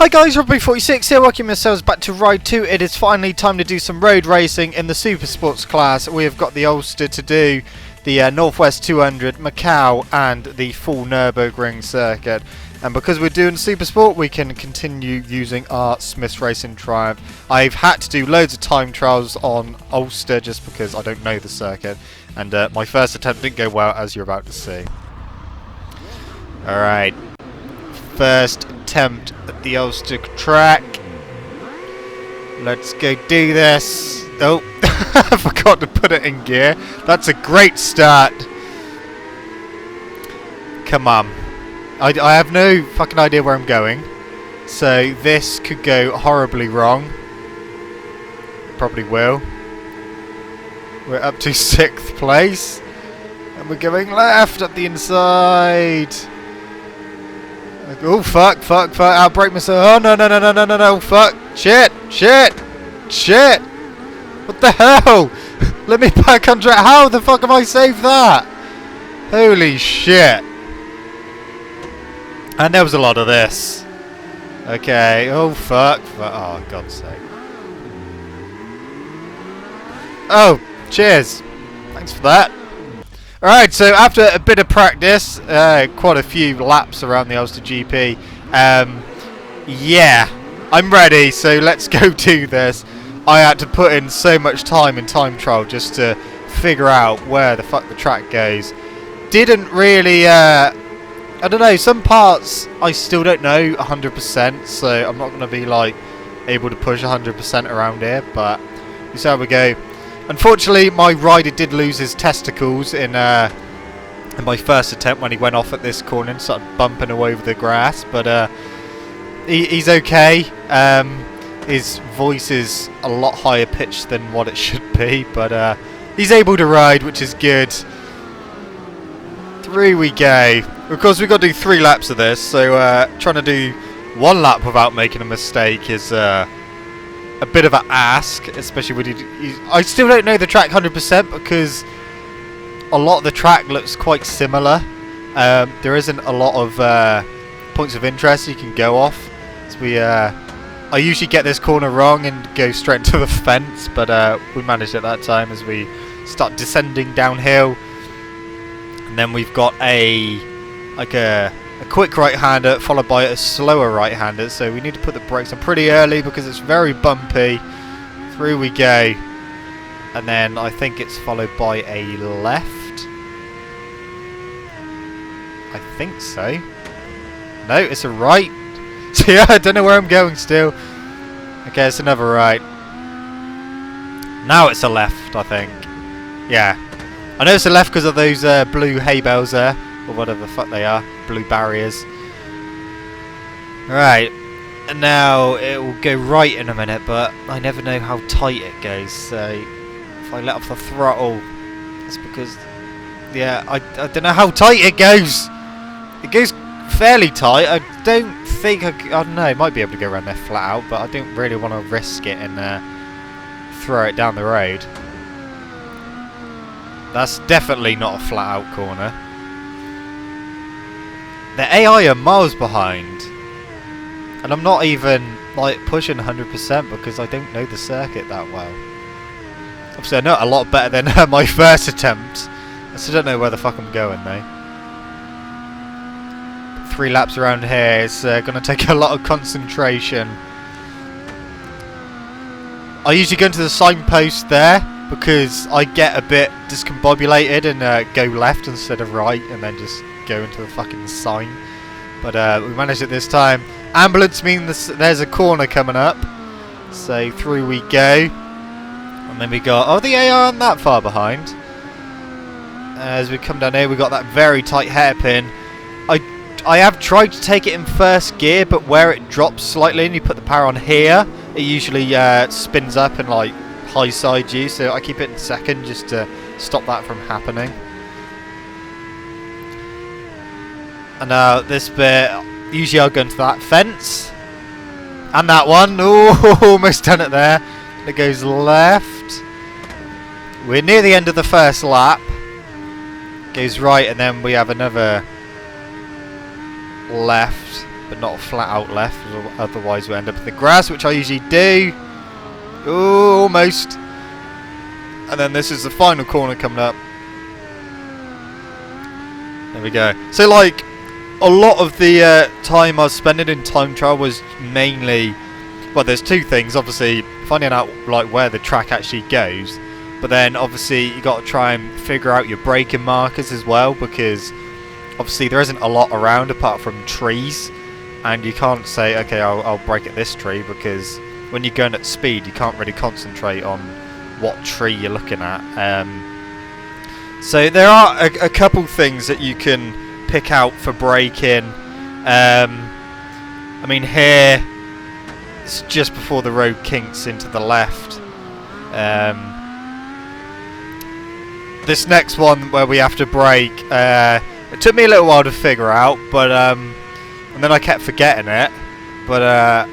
Hi guys, Rugby46 here, welcome yourselves back to Ride 2. It is finally time to do some road racing in the Super Sports class. We have got the Ulster to do, the Northwest 200, Macau and the full Nürburgring circuit. And because we're doing Super Sport, we can continue using our Smith's Racing Triumph. I've had to do loads of time trials on Ulster just because I don't know the circuit. And my first attempt didn't go well, as you're about to see. Alright, first attempt at the Ulster track. Let's go do this. Oh, I forgot to put it in gear. That's a great start. Come on. I have no fucking idea where I'm going. So this could go horribly wrong. Probably will. We're up to 6th place. And we're going left up the inside. Oh fuck, fuck, fuck, I'll break myself. Oh no, fuck, shit. What the hell? Let me back on track. How the fuck have I saved that? Holy shit. And there was a lot of this. Okay, oh fuck, oh God's sake. Oh, cheers. Thanks for that. Alright, so after a bit of practice, quite a few laps around the Ulster GP, yeah, I'm ready, so let's go do this. I had to put in so much time in time trial just to figure out where the fuck the track goes. Didn't really, I don't know, some parts I still don't know 100%, so I'm not going to be like able to push 100% around here, but you see how we go. Unfortunately, my rider did lose his testicles in my first attempt when he went off at this corner and started bumping away over the grass. But he's okay. His voice is a lot higher pitched than what it should be, but he's able to ride, which is good. Through we go. Of course, we've got to do 3 laps of this, so trying to do 1 lap without making a mistake is a bit of an ask, especially when I still don't know the track 100% because a lot of the track looks quite similar. There isn't a lot of points of interest you can go off. So I usually get this corner wrong and go straight into the fence, but we managed it that time as we start descending downhill. And then we've got a quick right-hander followed by a slower right-hander, so we need to put the brakes on pretty early because it's very bumpy. Through we go, and then I think it's followed by a left. I think so. No, it's a right. So yeah, I don't know where I'm going still. Okay, it's another right. Now it's a left, I think. Yeah, I know it's a left because of those blue hay bales there. Or whatever the fuck they are, blue barriers. Right, and now it will go right in a minute, but I never know how tight it goes, so if I let off the throttle, it's because, yeah, I don't know how tight it goes. It goes fairly tight. I don't think, I don't know, I might be able to go around there flat out, but I don't really want to risk it and throw it down the road. That's definitely not a flat out corner. The AI are miles behind, and I'm not even like pushing 100% because I don't know the circuit that well. Obviously I know it a lot better than my first attempt. I still don't know where the fuck I'm going though. 3 laps around here is going to take a lot of concentration. I usually go into the signpost there because I get a bit discombobulated and go left instead of right and then just go into the fucking sign, but we managed it this time. Ambulance means there's a corner coming up, so through we go, and then we got, oh, the AI aren't that far behind. As we come down here, we got that very tight hairpin. I have tried to take it in first gear, but where it drops slightly and you put the power on here, it usually spins up and like high side you, so I keep it in second just to stop that from happening. And now this bit, usually I'll go into that fence. And that one, oh, almost done it there. It goes left. We're near the end of the first lap. Goes right, and then we have another left. but not a flat out left, otherwise we end up in the grass, which I usually do. Ooh, almost. And then this is the final corner coming up. There we go. So like, a lot of the time I was spending in time trial was mainly, well, there's two things. Obviously, finding out like where the track actually goes, but then obviously you got to try and figure out your braking markers as well, because obviously there isn't a lot around apart from trees, and you can't say, okay, I'll brake at this tree, because when you're going at speed you can't really concentrate on what tree you're looking at. So there are a couple things that you can pick out for braking. I mean, here it's just before the road kinks into the left. This next one where we have to brake, it took me a little while to figure out, but and then I kept forgetting it, but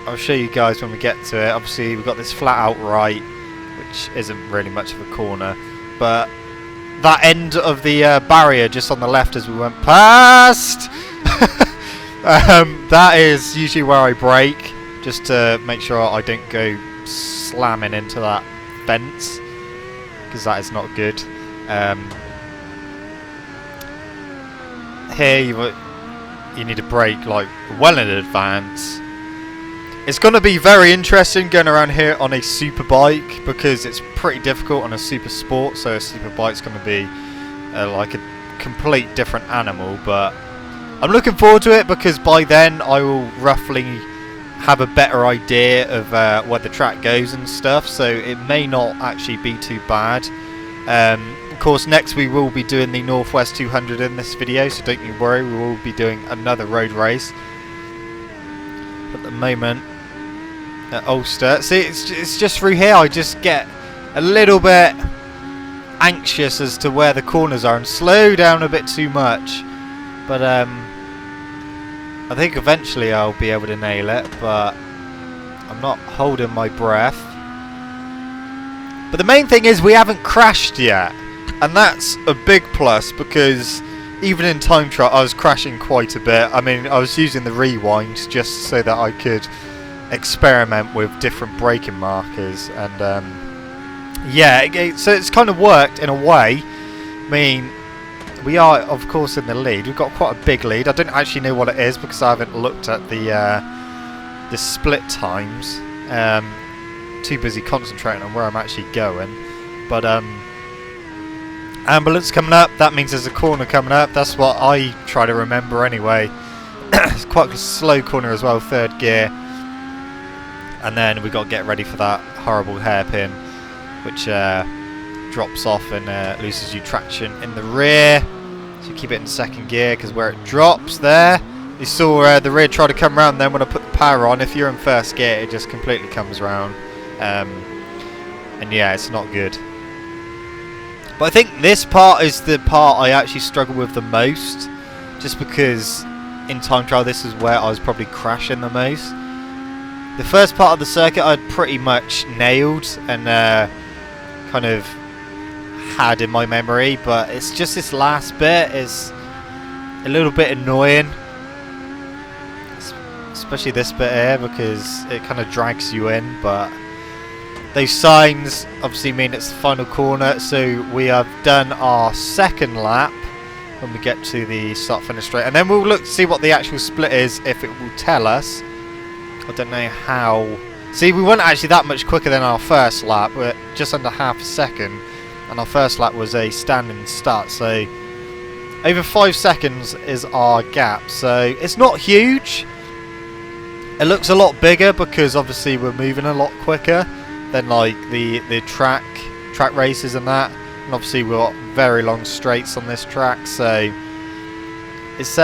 I'll show you guys when we get to it. Obviously we've got this flat out right, which isn't really much of a corner, but that end of the barrier just on the left as we went past, that is usually where I brake, just to make sure I don't go slamming into that fence, because that is not good. Here you need to brake like well in advance. It's going to be very interesting going around here on a super bike, because it's pretty difficult on a super sport, so a super bike's going to be like a complete different animal, but I'm looking forward to it, because by then I will roughly have a better idea of where the track goes and stuff, so it may not actually be too bad. Of course, next we will be doing the Northwest 200 in this video, so don't you worry, we will be doing another road race. At the moment, at Ulster, see, it's just through here I just get a little bit anxious as to where the corners are and slow down a bit too much, but I think eventually I'll be able to nail it, but I'm not holding my breath. But the main thing is we haven't crashed yet, and that's a big plus, because even in time trial I was crashing quite a bit. I mean, I was using the rewind just so that I could experiment with different braking markers, and yeah, so it's kind of worked in a way. I mean, we are of course in the lead. We've got quite a big lead. I don't actually know what it is because I haven't looked at the split times. Too busy concentrating on where I'm actually going. But ambulance coming up, that means there's a corner coming up. That's what I try to remember anyway. It's quite a slow corner as well, third gear. And then we've got to get ready for that horrible hairpin, which drops off and loses you traction in the rear. So you keep it in second gear, because where it drops there, you saw the rear try to come around. Then when I put the power on, if you're in first gear, it just completely comes around. And yeah, it's not good. But I think this part is the part I actually struggle with the most, just because in time trial this is where I was probably crashing the most. The first part of the circuit I'd pretty much nailed and kind of had in my memory, but it's just this last bit is a little bit annoying, especially this bit here, because it kind of drags you in. But those signs obviously mean it's the final corner, so we have done our second lap when we get to the start finish straight, and then we'll look to see what the actual split is, if it will tell us. I don't know how. See, we weren't actually that much quicker than our first lap. We're just under half a second, and our first lap was a standing start, so over 5 seconds is our gap. So it's not huge. It looks a lot bigger because obviously we're moving a lot quicker than like the track races and that, and obviously we've got very long straights on this track, so it's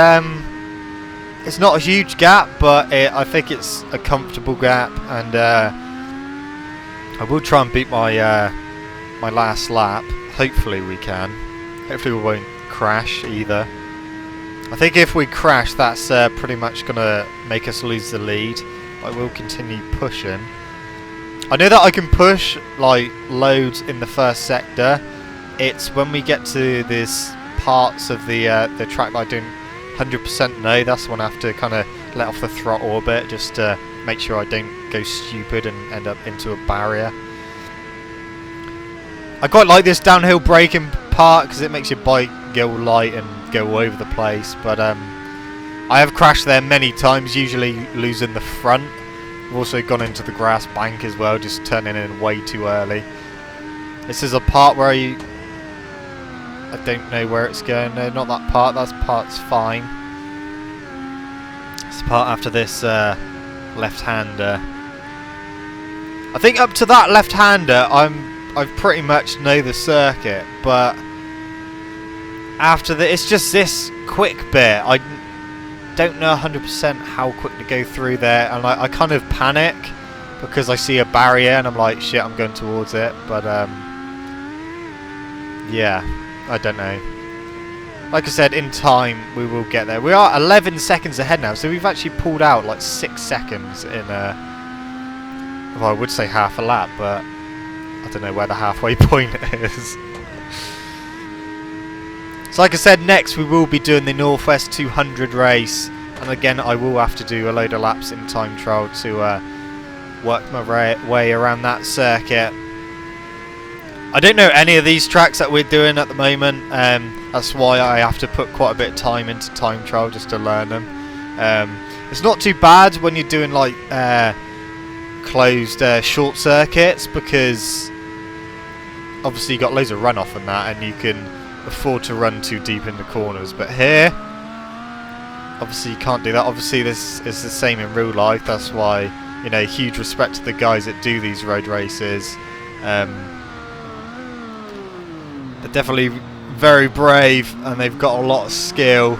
not a huge gap, but I think it's a comfortable gap, and I will try and beat my my last lap. Hopefully we can. Hopefully we won't crash either. I think if we crash, that's pretty much going to make us lose the lead. I will continue pushing. I know that I can push like loads in the first sector. It's when we get to these parts of the track that I don't 100% no, that's when I have to kind of let off the throttle a bit, just to make sure I don't go stupid and end up into a barrier. I quite like this downhill braking part because it makes your bike go light and go all over the place, but I have crashed there many times, usually losing the front. I've also gone into the grass bank as well, just turning in way too early. This is a part where I don't know where it's going. No, not that part. That part's fine. It's the part after this left-hander. I think up to that left-hander, I've pretty much know the circuit, but after that, it's just this quick bit. I don't know 100% how quick to go through there, and I kind of panic because I see a barrier and I'm like, shit, I'm going towards it. But yeah, I don't know. Like I said, in time we will get there. We are 11 seconds ahead now, so we've actually pulled out like 6 seconds in well, I would say half a lap, but I don't know where the halfway point is. So like I said, next we will be doing the Northwest 200 race, and again I will have to do a load of laps in time trial to work my way around that circuit. I don't know any of these tracks that we're doing at the moment, that's why I have to put quite a bit of time into time trial just to learn them. It's not too bad when you're doing like closed short circuits, because obviously you got loads of runoff and that, and you can afford to run too deep in the corners. But here, obviously you can't do that. Obviously this is the same in real life. That's why, you know, huge respect to the guys that do these road races. They're definitely very brave and they've got a lot of skill.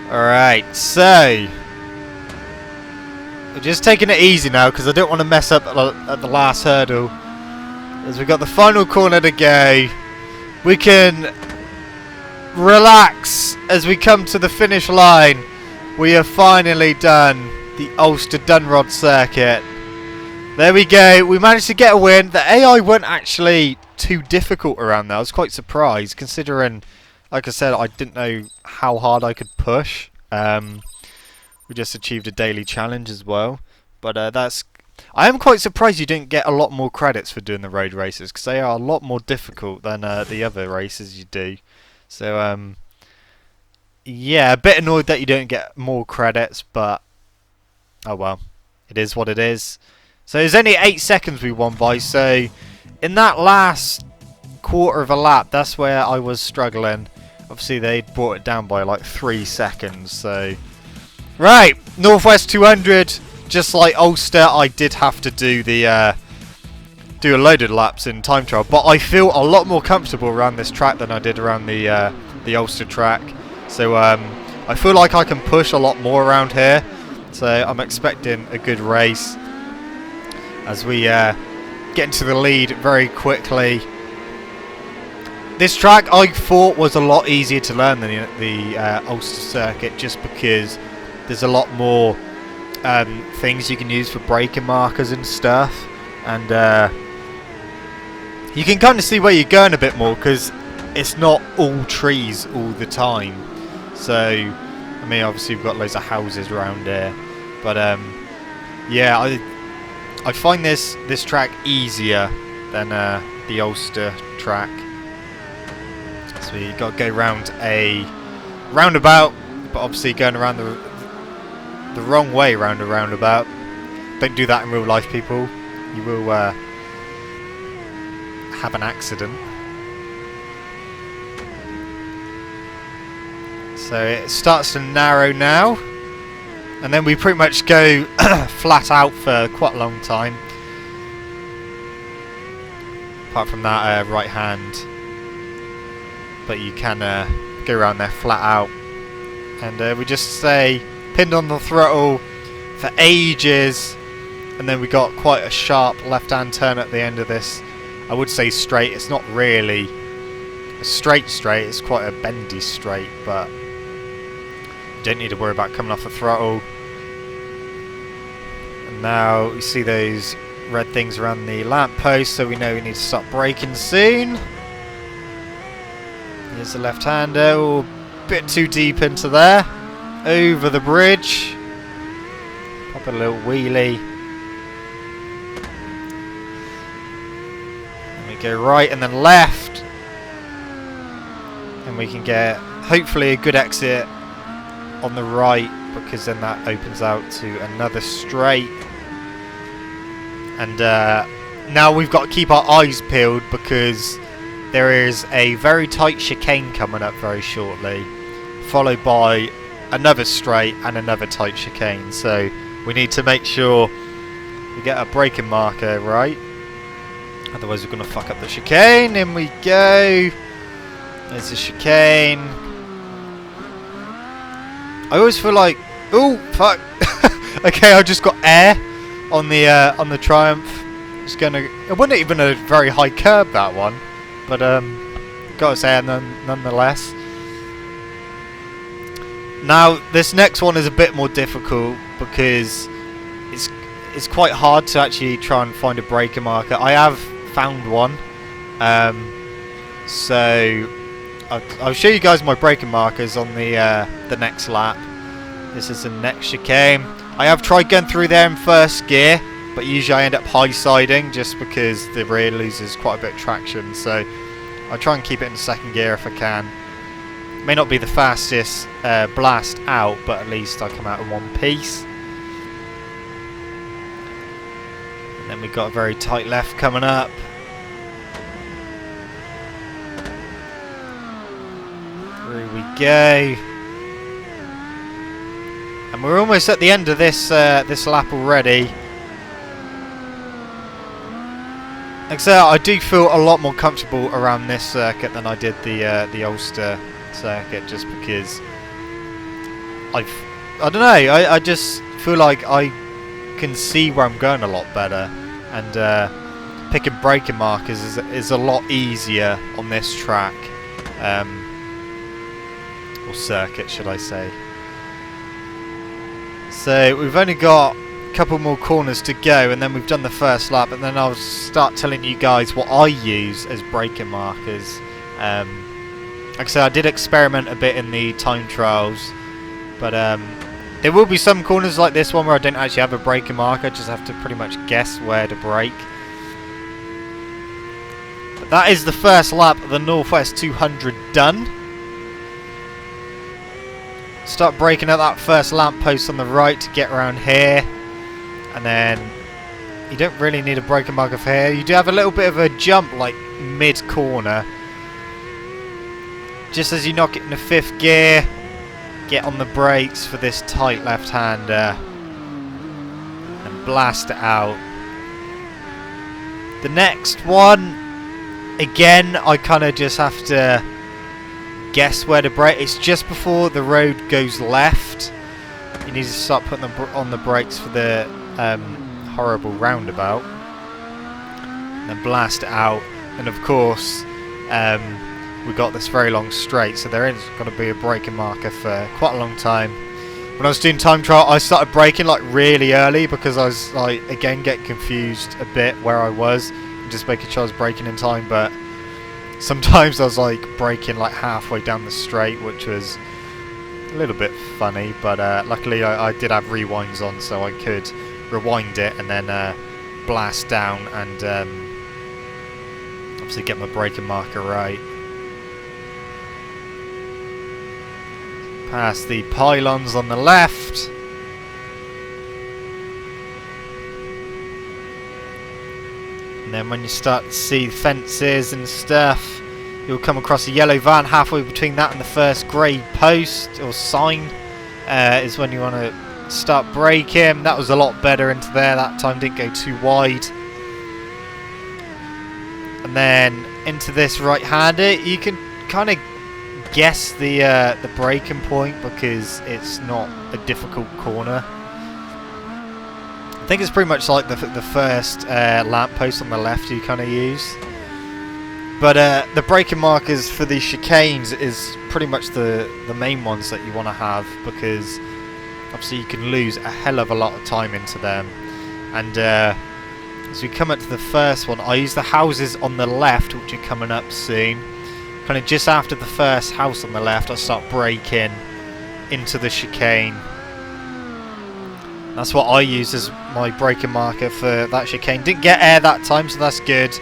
Alright, so we're just taking it easy now because I don't want to mess up at the last hurdle. As we've got the final corner to go, we can relax as we come to the finish line. We have finally done the Ulster Dunrod circuit. There we go, we managed to get a win. The AI weren't actually too difficult around there. I was quite surprised considering, like I said, I didn't know how hard I could push. We just achieved a daily challenge as well. But I am quite surprised you didn't get a lot more credits for doing the road races, because they are a lot more difficult than the other races you do. So, yeah, a bit annoyed that you don't get more credits, but oh well. It is what it is. So there's only 8 seconds we won by, so in that last quarter of a lap, that's where I was struggling. Obviously they brought it down by like 3 seconds, so right, Northwest 200, just like Ulster, I did have to do the do a load of laps in time trial, but I feel a lot more comfortable around this track than I did around the Ulster track. So I feel like I can push a lot more around here, so I'm expecting a good race as we get into the lead very quickly. This track I thought was a lot easier to learn than the Ulster circuit, just because there's a lot more things you can use for braking markers and stuff, and you can kind of see where you're going a bit more because it's not all trees all the time. So, I mean, obviously we've got loads of houses around here, but yeah, I find this track easier than the Ulster track. So you got to go round a roundabout, but obviously going around the wrong way round a roundabout. Don't do that in real life, people. You will have an accident. So it starts to narrow now, and then we pretty much go flat out for quite a long time. Apart from that right hand. But you can go around there flat out, and we just stay pinned on the throttle for ages and then we got quite a sharp left-hand turn at the end of this. I would say straight. It's not really a straight, it's quite a bendy straight, but you don't need to worry about coming off the throttle. And now you see those red things around the lamppost, so we know we need to stop braking soon. Here's the left-hander, oh, a bit too deep into there. Over the bridge. Pop a little wheelie. And we go right and then left. And we can get, hopefully, a good exit on the right, because then that opens out to another straight. And now we've got to keep our eyes peeled, because there is a very tight chicane coming up very shortly, followed by another straight and another tight chicane. So we need to make sure we get a braking marker right, otherwise we're going to fuck up the chicane. In we go. There's the chicane. I always feel like, oh fuck. Okay, I just got air on the Triumph. It's gonna. It wasn't even a very high curb, that one, but gotta say, nonetheless. Now this next one is a bit more difficult, because it's quite hard to actually try and find a braking marker. I have found one, so I'll show you guys my braking markers on the next lap. This is the next chicane. I have tried going through there in first gear, but usually I end up high-siding just because the rear loses quite a bit of traction. So I try and keep it in second gear if I can. May not be the fastest blast out, but at least I come out in one piece. And then we've got a very tight left coming up. Through we go. And we're almost at the end of this this lap already. Like I say, I do feel a lot more comfortable around this circuit than I did the Ulster circuit, just because I don't know, I just feel like I can see where I'm going a lot better, and picking braking markers is a lot easier on this track, or circuit should I say. So we've only got a couple more corners to go, and then we've done the first lap, and then I'll start telling you guys what I use as braking markers. Like I said, I did experiment a bit in the time trials, but there will be some corners like this one where I don't actually have a braking marker, I just have to pretty much guess where to brake. But that is the first lap of the Northwest 200 done. Start braking at that first lamppost on the right to get around here, and then you don't really need a braking marker for here. You do have a little bit of a jump like mid-corner. Just as you knock it into fifth gear, get on the brakes for this tight left-hander and blast it out. The next one, again, I kind of just have to guess where to brake. It's just before the road goes left. You need to start putting on the brakes for the horrible roundabout, and then blast it out. And of course, we got this very long straight, so there is going to be a braking marker for quite a long time. When I was doing time trial, I started braking like really early, because I was like, again, getting confused a bit where I was, and just making sure I was braking in time. But sometimes I was like braking like halfway down the straight, which was a little bit funny, but luckily I did have rewinds on, so I could rewind it and then blast down and obviously get my braking marker right. Past the pylons on the left. And then when you start to see fences and stuff, you'll come across a yellow van. Halfway between that and the first grey post or sign is when you want to start braking. That was a lot better into there. That time didn't go too wide. And then into this right-hander, you can kind of guess the braking point, because it's not a difficult corner. think it's pretty much like the first lamppost on the left you kind of use. But the braking markers for the chicanes is pretty much the main ones that you want to have, because obviously you can lose a hell of a lot of time into them. And as we come up to the first one, I use the houses on the left, which are coming up soon. Kind of just after the first house on the left, I start braking into the chicane. That's what I use as my braking marker for that chicane. Didn't get air that time, so that's good.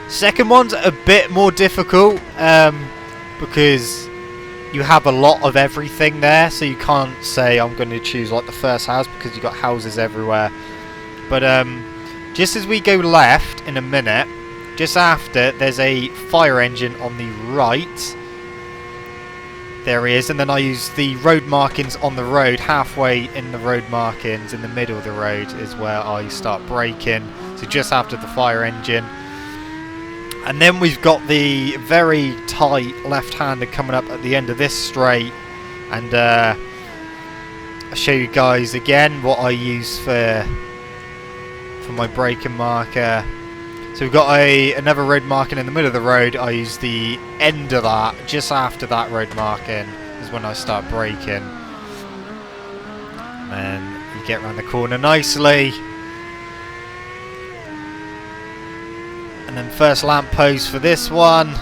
Second one's a bit more difficult because you have a lot of everything there, so you can't say I'm going to choose like the first house because you've got houses everywhere. But just as we go left in a minute, just after, there's a fire engine on the right. There he is, and then I use the road markings on the road. Halfway in the road markings, in the middle of the road, is where I start braking. So just after the fire engine. And then we've got the very tight left-hander coming up at the end of this straight. And I'll show you guys again what I use for my braking marker. So we've got another road marking in the middle of the road. I use the end of that, just after that road marking is when I start braking. And then you get around the corner nicely. And then first lamppost for this one.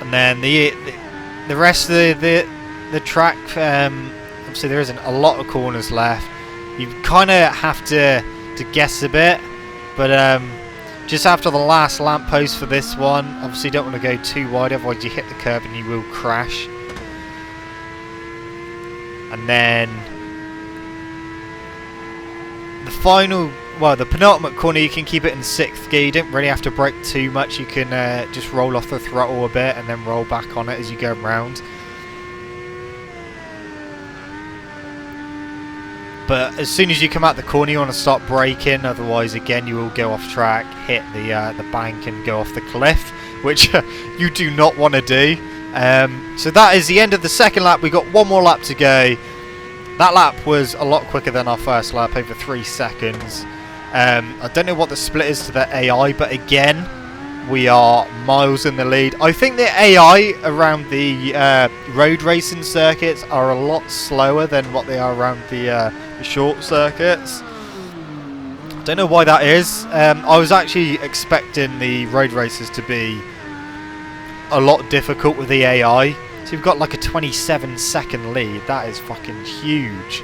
And then the rest of the track, obviously there isn't a lot of corners left. You kind of have to guess a bit, but just after the last lamppost for this one, obviously you don't want to go too wide, otherwise you hit the curb and you will crash. And then the penultimate corner, you can keep it in 6th gear. You don't really have to brake too much. You can just roll off the throttle a bit and then roll back on it as you go around. But as soon as you come out the corner, you want to start braking. Otherwise, again, you will go off track, hit the bank, and go off the cliff, which you do not want to do. So that is the end of the second lap. We got one more lap to go. That lap was a lot quicker than our first lap, over 3 seconds. I don't know what the split is to the AI, but again, we are miles in the lead. I think the AI around the road racing circuits are a lot slower than what they are around the short circuits. Don't know why that is. I was actually expecting the road races to be a lot difficult with the AI. So you've got like a 27-second lead. That is fucking huge.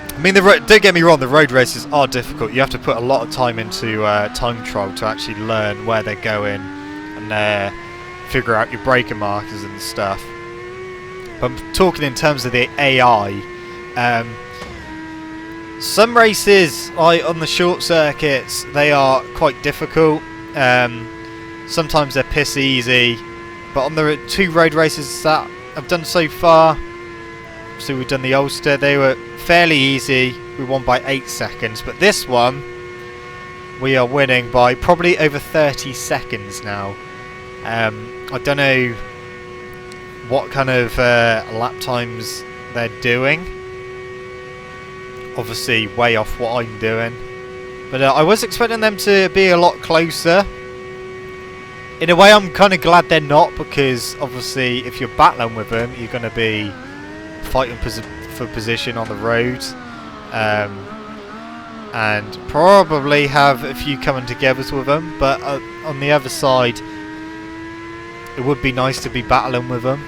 I mean, don't get me wrong, the road races are difficult. You have to put a lot of time into time trial to actually learn where they're going and figure out your braking markers and stuff. But I'm talking in terms of the AI. Some races, on the short circuits, they are quite difficult. Sometimes they're piss easy. But on the 2 road races that I've done so far, so we've done the Ulster, they were fairly easy. We won by 8 seconds, but this one we are winning by probably over 30 seconds now. I don't know what kind of lap times they're doing. Obviously way off what I'm doing, but I was expecting them to be a lot closer. In a way, I'm kind of glad they're not, because obviously if you're battling with them, you're going to be fighting for position on the road, and probably have a few coming together with them. But on the other side, it would be nice to be battling with them.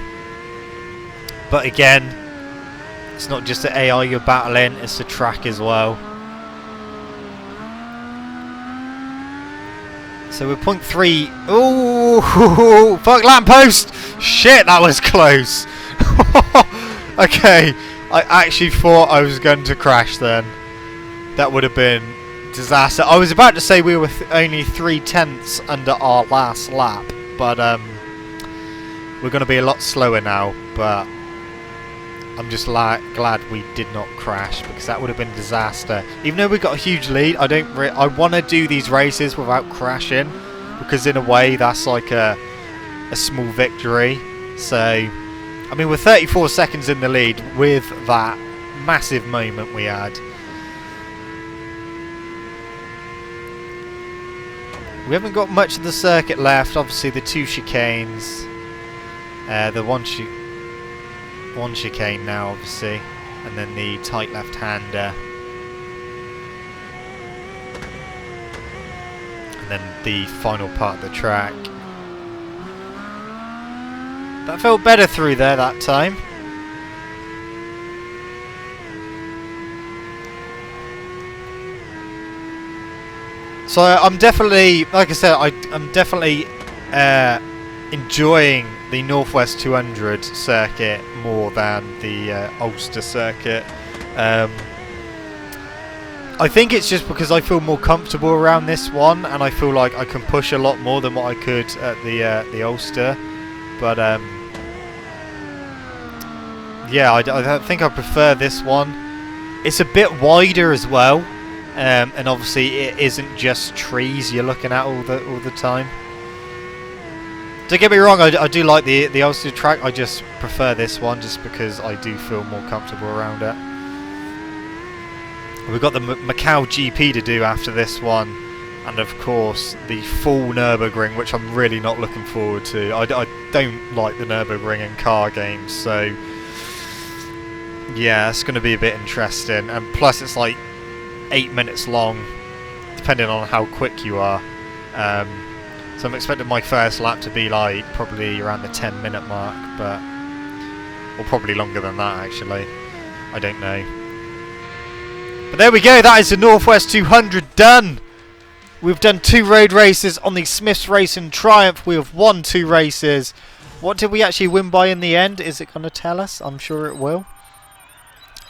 But again, it's not just the AI you're battling, it's the track as well. So we're 0.3. Oh, fuck, lamppost! Shit, that was close. Okay, I actually thought I was going to crash then. That would have been disaster. I was about to say we were only 3/10 under our last lap, but we're going to be a lot slower now. But I'm just glad we did not crash, because that would have been a disaster. Even though we got a huge lead, I want to do these races without crashing, because in a way that's like a small victory. So I mean, we're 34 seconds in the lead with that massive moment we had. We haven't got much of the circuit left. Obviously, the 2 chicanes. The one chicane now, obviously. And then the tight left-hander. And then the final part of the track. That felt better through there that time. So I'm definitely, like I said, I'm definitely enjoying the Northwest 200 circuit more than the Ulster circuit. I think it's just because I feel more comfortable around this one, and I feel like I can push a lot more than what I could at the Ulster. But yeah, I think I prefer this one. It's a bit wider as well, and obviously it isn't just trees you're looking at all the time. Don't get me wrong, I do like the Ulster track. I just prefer this one just because I do feel more comfortable around it. We've got the Macau GP to do after this one, and of course the full Nürburgring, which I'm really not looking forward to. I don't like the Nürburgring in car games, so yeah, it's going to be a bit interesting. And plus it's like 8 minutes long, depending on how quick you are. So I'm expecting my first lap to be like probably around the 10-minute mark, but or probably longer than that actually. I don't know. But there we go, that is the Northwest 200 done. We've done 2 road races on the Smiths Racing Triumph. We have won 2 races. What did we actually win by in the end? Is it going to tell us? I'm sure it will.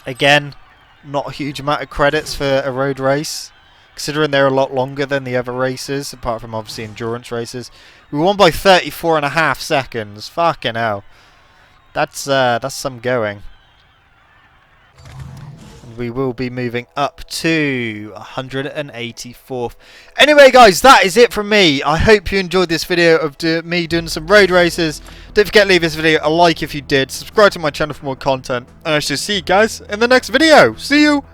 Again, not a huge amount of credits for a road race, considering they're a lot longer than the other races, apart from obviously endurance races. We won by 34.5 seconds. Fucking hell. That's some going. We will be moving up to 184th. Anyway guys, that is it from me. I hope you enjoyed this video of me doing some road races. Don't forget to leave this video a like if you did. Subscribe to my channel for more content. And I shall see you guys in the next video. See you!